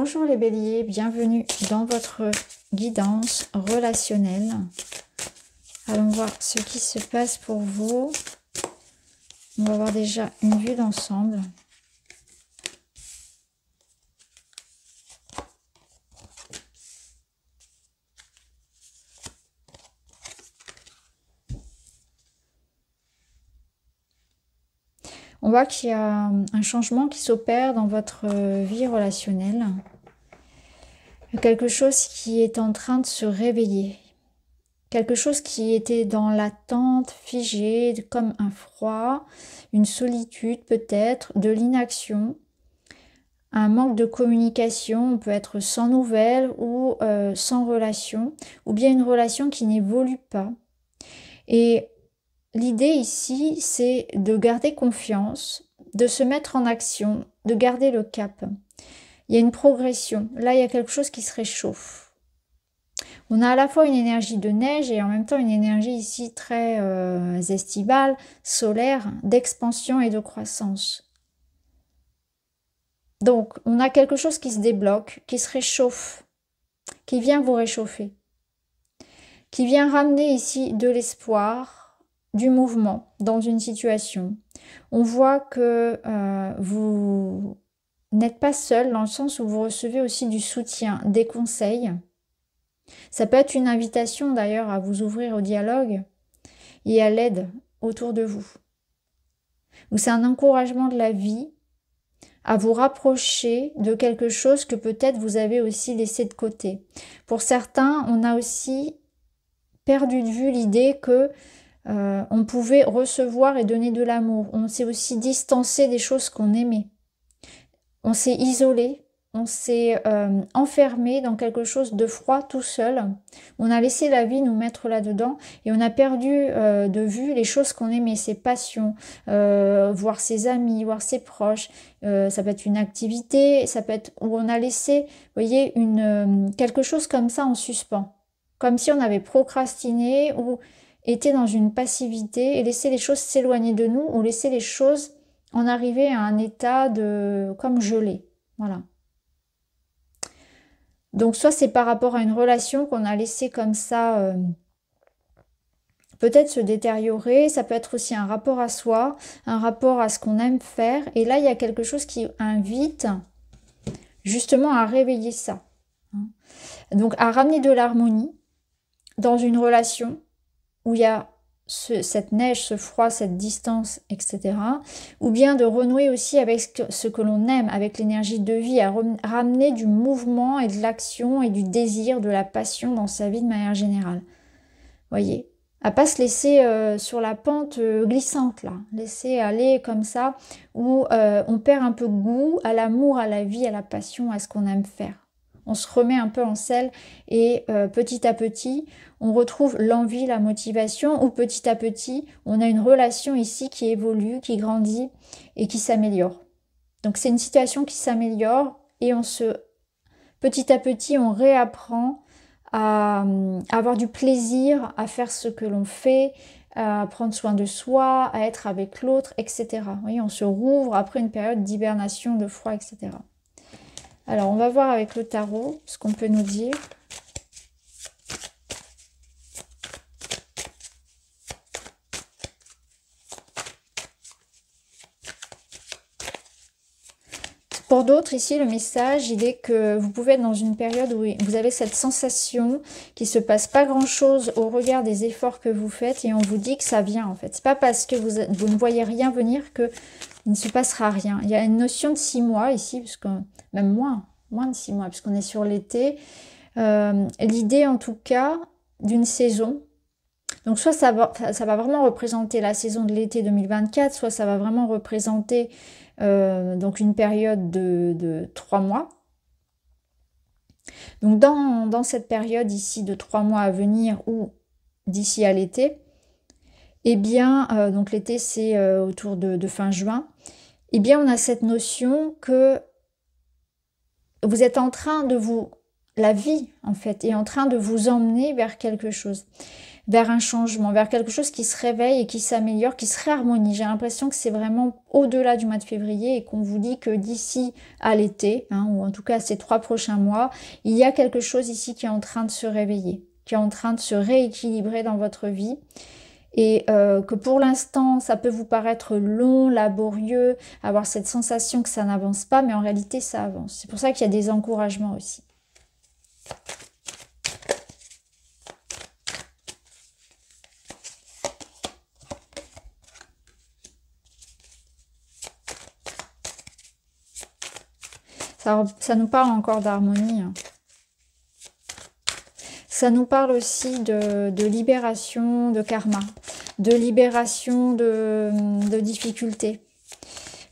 Bonjour les béliers, bienvenue dans votre guidance relationnelle. Allons voir ce qui se passe pour vous. On va voir déjà une vue d'ensemble. On voit qu'il y a un changement qui s'opère dans votre vie relationnelle. Quelque chose qui est en train de se réveiller. Quelque chose qui était dans l'attente, figé, comme un froid, une solitude peut-être, de l'inaction, un manque de communication, on peut être sans nouvelles ou sans relation, ou bien une relation qui n'évolue pas. Et l'idée ici, c'est de garder confiance, de se mettre en action, de garder le cap. Il y a une progression. Là, il y a quelque chose qui se réchauffe. On a à la fois une énergie de neige et en même temps une énergie ici très estivale, solaire, d'expansion et de croissance. Donc, on a quelque chose qui se débloque, qui se réchauffe, qui vient vous réchauffer, qui vient ramener ici de l'espoir, du mouvement dans une situation. On voit que vous n'êtes pas seul dans le sens où vous recevez aussi du soutien, des conseils. Ça peut être une invitation d'ailleurs à vous ouvrir au dialogue et à l'aide autour de vous. Ou c'est un encouragement de la vie à vous rapprocher de quelque chose que peut-être vous avez aussi laissé de côté. Pour certains, on a aussi perdu de vue l'idée que on pouvait recevoir et donner de l'amour. On s'est aussi distancé des choses qu'on aimait. On s'est isolé, on s'est enfermé dans quelque chose de froid tout seul. On a laissé la vie nous mettre là-dedans et on a perdu de vue les choses qu'on aimait, ses passions, voir ses amis, voir ses proches. Ça peut être une activité, ça peut être où on a laissé, vous voyez, quelque chose comme ça en suspens. Comme si on avait procrastiné ou était dans une passivité et laisser les choses s'éloigner de nous ou laisser les choses en arriver à un état de comme gelé. Voilà. Donc soit c'est par rapport à une relation qu'on a laissé comme ça peut-être se détériorer, ça peut être aussi un rapport à soi, un rapport à ce qu'on aime faire. Et là, il y a quelque chose qui invite justement à réveiller ça. Donc à ramener de l'harmonie dans une relation où il y a cette neige, ce froid, cette distance, etc. Ou bien de renouer aussi avec ce que l'on aime, avec l'énergie de vie, à ramener du mouvement et de l'action et du désir, de la passion dans sa vie de manière générale. Voyez, à pas se laisser sur la pente glissante là, laisser aller comme ça, où on perd un peu goût à l'amour, à la vie, à la passion, à ce qu'on aime faire. On se remet un peu en selle et petit à petit, on retrouve l'envie, la motivation, ou petit à petit, on a une relation ici qui évolue, qui grandit et qui s'améliore. Donc c'est une situation qui s'améliore et petit à petit, on réapprend à avoir du plaisir, à faire ce que l'on fait, à prendre soin de soi, à être avec l'autre, etc. Vous voyez, on se rouvre après une période d'hibernation, de froid, etc. Alors, on va voir avec le tarot ce qu'on peut nous dire. Pour d'autres, ici, le message, il est que vous pouvez être dans une période où vous avez cette sensation qu'il ne se passe pas grand-chose au regard des efforts que vous faites et on vous dit que ça vient, en fait. C'est pas parce que vous ne voyez rien venir qu'il ne se passera rien. Il y a une notion de 6 mois ici, parce que même moins de 6 mois, puisqu'on est sur l'été. L'idée, en tout cas, d'une saison. Donc, soit ça va vraiment représenter la saison de l'été 2024, soit ça va vraiment représenter donc une période de 3 mois. Donc, dans cette période ici de 3 mois à venir ou d'ici à l'été, eh bien, donc l'été, c'est autour de fin juin, eh bien, on a cette notion que vous êtes en train de la vie, en fait, est en train de vous emmener vers quelque chose. vers un changement, vers quelque chose qui se réveille et qui s'améliore, qui se réharmonie. J'ai l'impression que c'est vraiment au-delà du mois de février et qu'on vous dit que d'ici à l'été, hein, ou en tout cas ces 3 prochains mois, il y a quelque chose ici qui est en train de se réveiller, qui est en train de se rééquilibrer dans votre vie. Et que pour l'instant, ça peut vous paraître long, laborieux, avoir cette sensation que ça n'avance pas, mais en réalité, ça avance. C'est pour ça qu'il y a des encouragements aussi. Ça nous parle encore d'harmonie, hein. Ça nous parle aussi de libération, de karma, de libération de difficultés.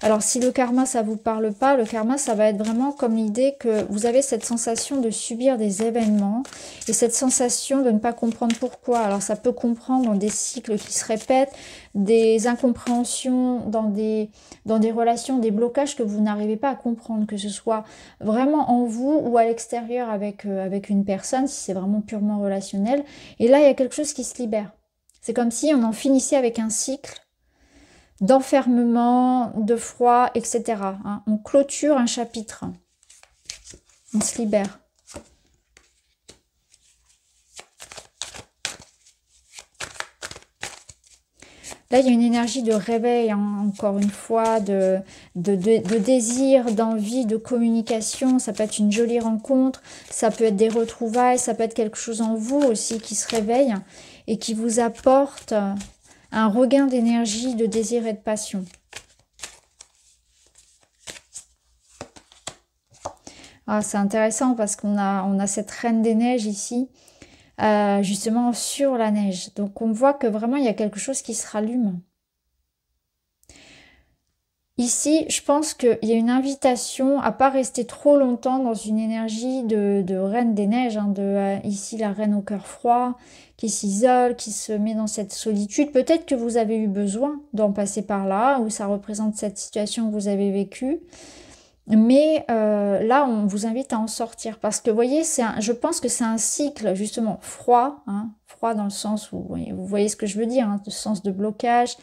Alors si le karma ça vous parle pas, le karma ça va être vraiment comme l'idée que vous avez cette sensation de subir des événements et cette sensation de ne pas comprendre pourquoi. Alors ça peut comprendre dans des cycles qui se répètent, des incompréhensions dans des relations, des blocages que vous n'arrivez pas à comprendre, que ce soit vraiment en vous ou à l'extérieur avec une personne, si c'est vraiment purement relationnel. Et là il y a quelque chose qui se libère. C'est comme si on en finissait avec un cycle d'enfermement, de froid, etc. Hein. On clôture un chapitre. On se libère. Là, il y a une énergie de réveil, hein, encore une fois, de désir, d'envie, de communication. Ça peut être une jolie rencontre, ça peut être des retrouvailles, ça peut être quelque chose en vous aussi qui se réveille et qui vous apporte un regain d'énergie, de désir et de passion. Ah, c'est intéressant parce qu'on a cette reine des neiges ici, justement sur la neige. Donc on voit que vraiment il y a quelque chose qui se rallume. Ici, je pense qu'il y a une invitation à pas rester trop longtemps dans une énergie de reine des neiges, hein, ici la reine au cœur froid, qui s'isole, qui se met dans cette solitude. Peut-être que vous avez eu besoin d'en passer par là, ou ça représente cette situation que vous avez vécue. Mais là, on vous invite à en sortir. Parce que, vous voyez, je pense que c'est un cycle, justement, froid. Hein, froid dans le sens où, vous voyez ce que je veux dire, hein, le sens de blocage,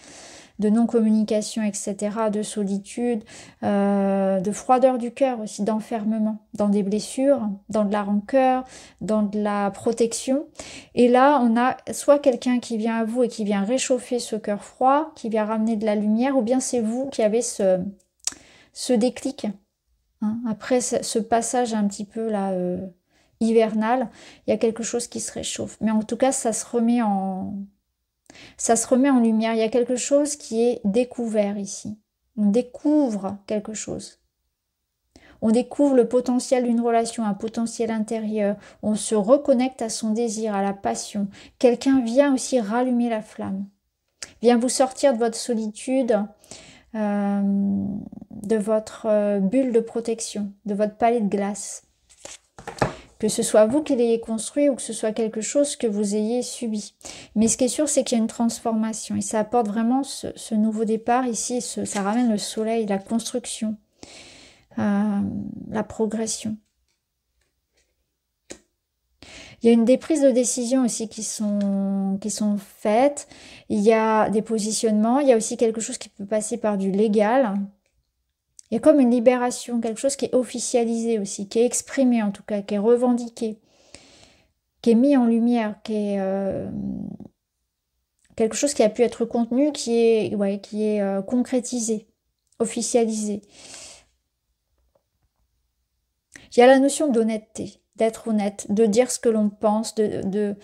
de non-communication, etc., de solitude, de froideur du cœur aussi, d'enfermement, dans des blessures, dans de la rancœur, dans de la protection. Et là, on a soit quelqu'un qui vient à vous et qui vient réchauffer ce cœur froid, qui vient ramener de la lumière, ou bien c'est vous qui avez ce déclic. Hein, après ce passage un petit peu là hivernal, il y a quelque chose qui se réchauffe. Mais en tout cas, ça se remet en lumière. Il y a quelque chose qui est découvert ici. On découvre quelque chose. On découvre le potentiel d'une relation, un potentiel intérieur. On se reconnecte à son désir, à la passion. Quelqu'un vient aussi rallumer la flamme. Vient vous sortir de votre solitude, de votre bulle de protection, de votre palais de glace. Que ce soit vous qui l'ayez construit ou que ce soit quelque chose que vous ayez subi. Mais ce qui est sûr, c'est qu'il y a une transformation. Et ça apporte vraiment ce nouveau départ ici. Ça ramène le soleil, la construction, la progression. Il y a des prises de décision aussi qui sont faites. Il y a des positionnements. Il y a aussi quelque chose qui peut passer par du légal. Il y a comme une libération, quelque chose qui est officialisé aussi, qui est exprimé en tout cas, qui est revendiqué, qui est mis en lumière, qui est quelque chose qui a pu être contenu, qui est concrétisé, officialisé. Il y a la notion d'honnêteté, d'être honnête, de dire ce que l'on pense, de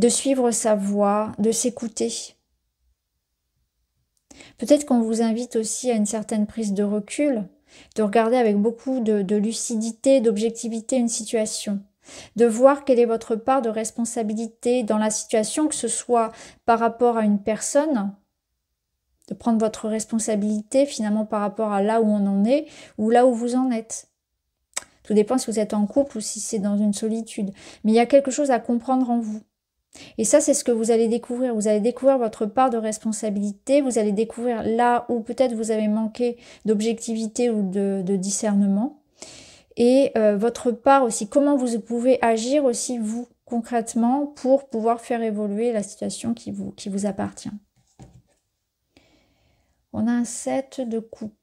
suivre sa voie, de s'écouter. Peut-être qu'on vous invite aussi à une certaine prise de recul, de regarder avec beaucoup de lucidité, d'objectivité une situation, de voir quelle est votre part de responsabilité dans la situation, que ce soit par rapport à une personne, de prendre votre responsabilité finalement par rapport à là où on en est ou là où vous en êtes. Tout dépend si vous êtes en couple ou si c'est dans une solitude. Mais il y a quelque chose à comprendre en vous. Et ça, c'est ce que vous allez découvrir. Vous allez découvrir votre part de responsabilité. Vous allez découvrir là où peut-être vous avez manqué d'objectivité ou de discernement. Et votre part aussi, comment vous pouvez agir aussi vous concrètement pour pouvoir faire évoluer la situation qui vous appartient. On a un 7 de coupe.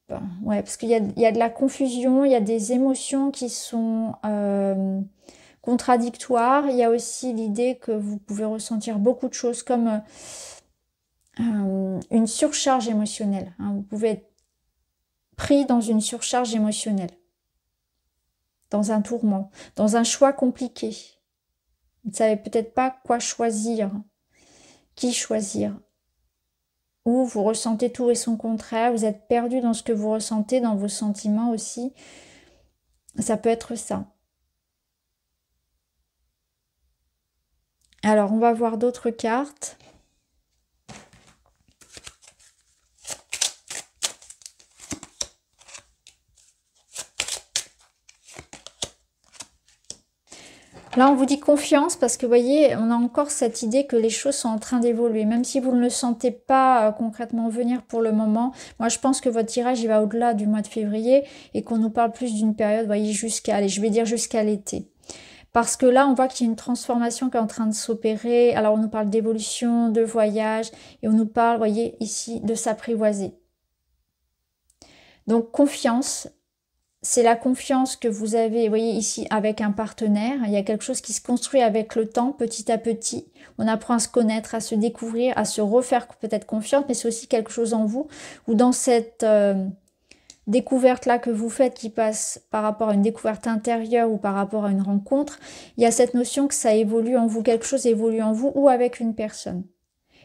Ouais, parce qu'il y a de la confusion, il y a des émotions qui sont contradictoires. Il y a aussi l'idée que vous pouvez ressentir beaucoup de choses comme une surcharge émotionnelle. Hein. Vous pouvez être pris dans une surcharge émotionnelle, dans un tourment, dans un choix compliqué. Vous ne savez peut-être pas quoi choisir, qui choisir. Ou vous ressentez tout et son contraire, vous êtes perdu dans ce que vous ressentez, dans vos sentiments aussi. Ça peut être ça. Alors, on va voir d'autres cartes. Là, on vous dit confiance parce que, vous voyez, on a encore cette idée que les choses sont en train d'évoluer. Même si vous ne le sentez pas concrètement venir pour le moment, moi, je pense que votre tirage, il va au-delà du mois de février et qu'on nous parle plus d'une période, vous voyez, jusqu'à, allez, je vais dire jusqu'à l'été. Parce que là, on voit qu'il y a une transformation qui est en train de s'opérer. Alors, on nous parle d'évolution, de voyage et on nous parle, vous voyez, ici, de s'apprivoiser. Donc, confiance. C'est la confiance que vous avez, vous voyez ici, avec un partenaire. Il y a quelque chose qui se construit avec le temps, petit à petit. On apprend à se connaître, à se découvrir, à se refaire peut-être confiance, mais c'est aussi quelque chose en vous, ou dans cette découverte-là que vous faites, qui passe par rapport à une découverte intérieure ou par rapport à une rencontre, il y a cette notion que ça évolue en vous, quelque chose évolue en vous ou avec une personne.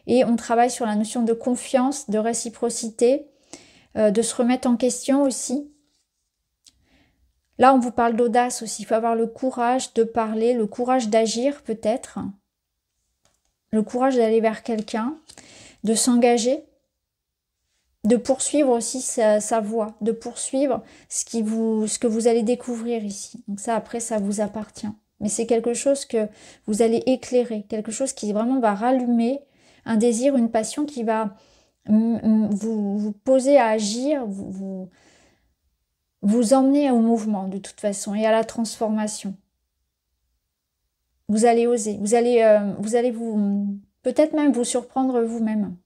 Et on travaille sur la notion de confiance, de réciprocité, de se remettre en question aussi. Là, on vous parle d'audace aussi. Il faut avoir le courage de parler, le courage d'agir peut-être, le courage d'aller vers quelqu'un, de s'engager, de poursuivre aussi sa voie, de poursuivre ce que vous allez découvrir ici. Donc ça, après, ça vous appartient. Mais c'est quelque chose que vous allez éclairer, quelque chose qui vraiment va rallumer un désir, une passion qui va vous poser à agir, vous emmener au mouvement de toute façon et à la transformation. Vous allez oser, vous allez peut-être même vous surprendre vous-même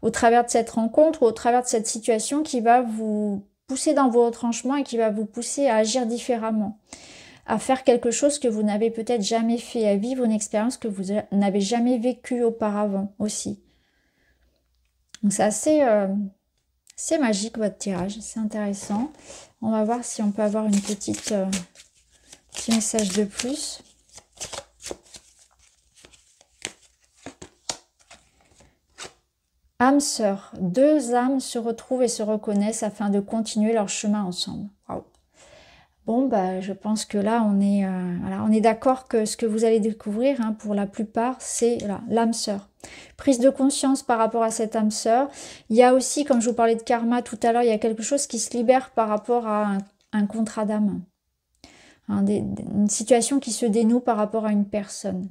au travers de cette rencontre ou au travers de cette situation qui va vous pousser dans vos retranchements et qui va vous pousser à agir différemment, à faire quelque chose que vous n'avez peut-être jamais fait, à vivre une expérience que vous n'avez jamais vécue auparavant aussi. Donc c'est assez magique votre tirage, c'est intéressant. On va voir si on peut avoir une petit message de plus. Âme sœur, deux âmes se retrouvent et se reconnaissent afin de continuer leur chemin ensemble. Waouh. Bon, bah, je pense que là, on est d'accord que ce que vous allez découvrir, hein, pour la plupart, c'est l'âme sœur. Prise de conscience par rapport à cette âme sœur. Il y a aussi, comme je vous parlais de karma tout à l'heure, il y a quelque chose qui se libère par rapport à un contrat d'âme. Hein, une situation qui se dénoue par rapport à une personne.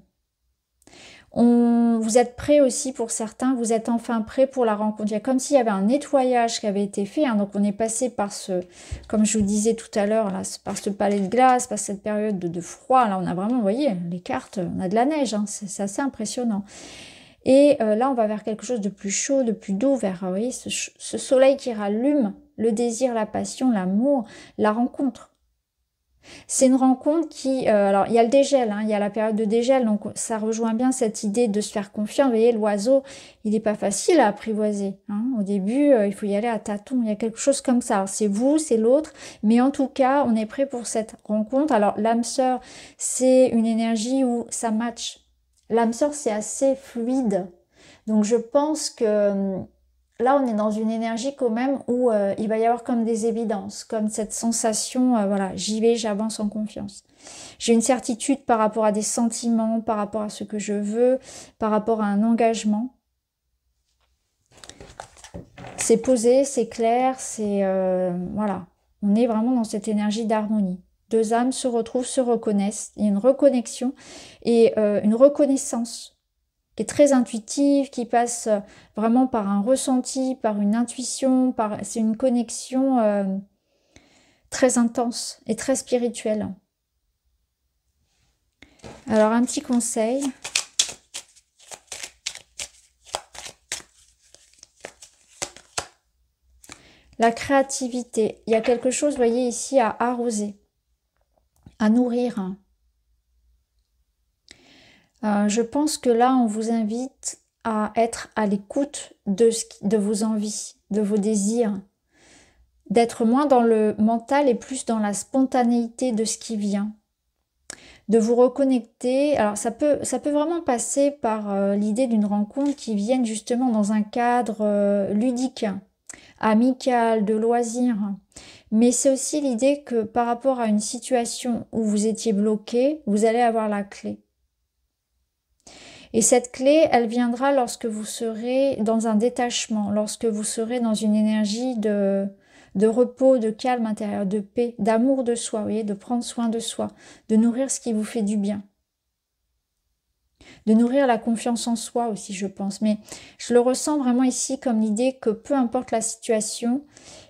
Vous êtes prêts aussi pour certains, vous êtes enfin prêts pour la rencontre. Il y a comme s'il y avait un nettoyage qui avait été fait. Hein, donc on est passé par comme je vous disais tout à l'heure, par ce palais de glace, par cette période de froid. Là on a vraiment, vous voyez, les cartes, on a de la neige, hein, c'est assez impressionnant. Et là on va vers quelque chose de plus chaud, de plus doux, vers, vous voyez, ce soleil qui rallume le désir, la passion, l'amour, la rencontre. C'est une rencontre qui... alors, il y a le dégel, hein, il y a la période de dégel, donc ça rejoint bien cette idée de se faire confiance. Vous voyez, l'oiseau, il n'est pas facile à apprivoiser. Hein. Au début, il faut y aller à tâtons. Il y a quelque chose comme ça. C'est vous, c'est l'autre. Mais en tout cas, on est prêt pour cette rencontre. Alors, l'âme sœur, c'est une énergie où ça match. L'âme sœur, c'est assez fluide. Donc, je pense que... Là, on est dans une énergie quand même où il va y avoir comme des évidences, comme cette sensation, voilà, j'y vais, j'avance en confiance. J'ai une certitude par rapport à des sentiments, par rapport à ce que je veux, par rapport à un engagement. C'est posé, c'est clair, c'est... voilà, on est vraiment dans cette énergie d'harmonie. Deux âmes se retrouvent, se reconnaissent, il y a une reconnexion et une reconnaissance qui est très intuitive, qui passe vraiment par un ressenti, par une intuition, c'est une connexion très intense et très spirituelle. Alors, un petit conseil. La créativité. Il y a quelque chose, vous voyez, ici, à arroser, à nourrir. Je pense que là, on vous invite à être à l'écoute de vos envies, de vos désirs, d'être moins dans le mental et plus dans la spontanéité de ce qui vient, de vous reconnecter. Alors ça peut vraiment passer par l'idée d'une rencontre qui vienne justement dans un cadre ludique, amical, de loisirs. Mais c'est aussi l'idée que par rapport à une situation où vous étiez bloqué, vous allez avoir la clé. Et cette clé, elle viendra lorsque vous serez dans un détachement, lorsque vous serez dans une énergie de repos, de calme intérieur, de paix, d'amour de soi, vous voyez, de prendre soin de soi, de nourrir ce qui vous fait du bien. De nourrir la confiance en soi aussi, je pense. Mais je le ressens vraiment ici comme l'idée que peu importe la situation,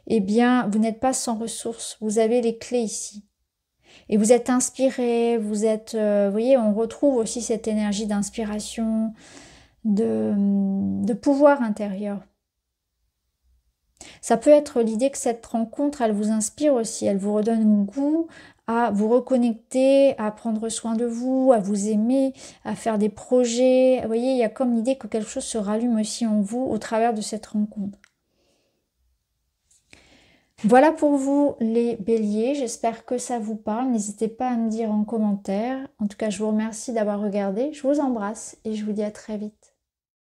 eh bien, vous n'êtes pas sans ressources. Vous avez les clés ici. Et vous êtes inspiré, vous êtes, vous voyez, on retrouve aussi cette énergie d'inspiration, de pouvoir intérieur. Ça peut être l'idée que cette rencontre, elle vous inspire aussi, elle vous redonne goût à vous reconnecter, à prendre soin de vous, à vous aimer, à faire des projets. Vous voyez, il y a comme l'idée que quelque chose se rallume aussi en vous au travers de cette rencontre. Voilà pour vous les béliers, j'espère que ça vous parle, n'hésitez pas à me dire en commentaire. En tout cas, je vous remercie d'avoir regardé, je vous embrasse et je vous dis à très vite.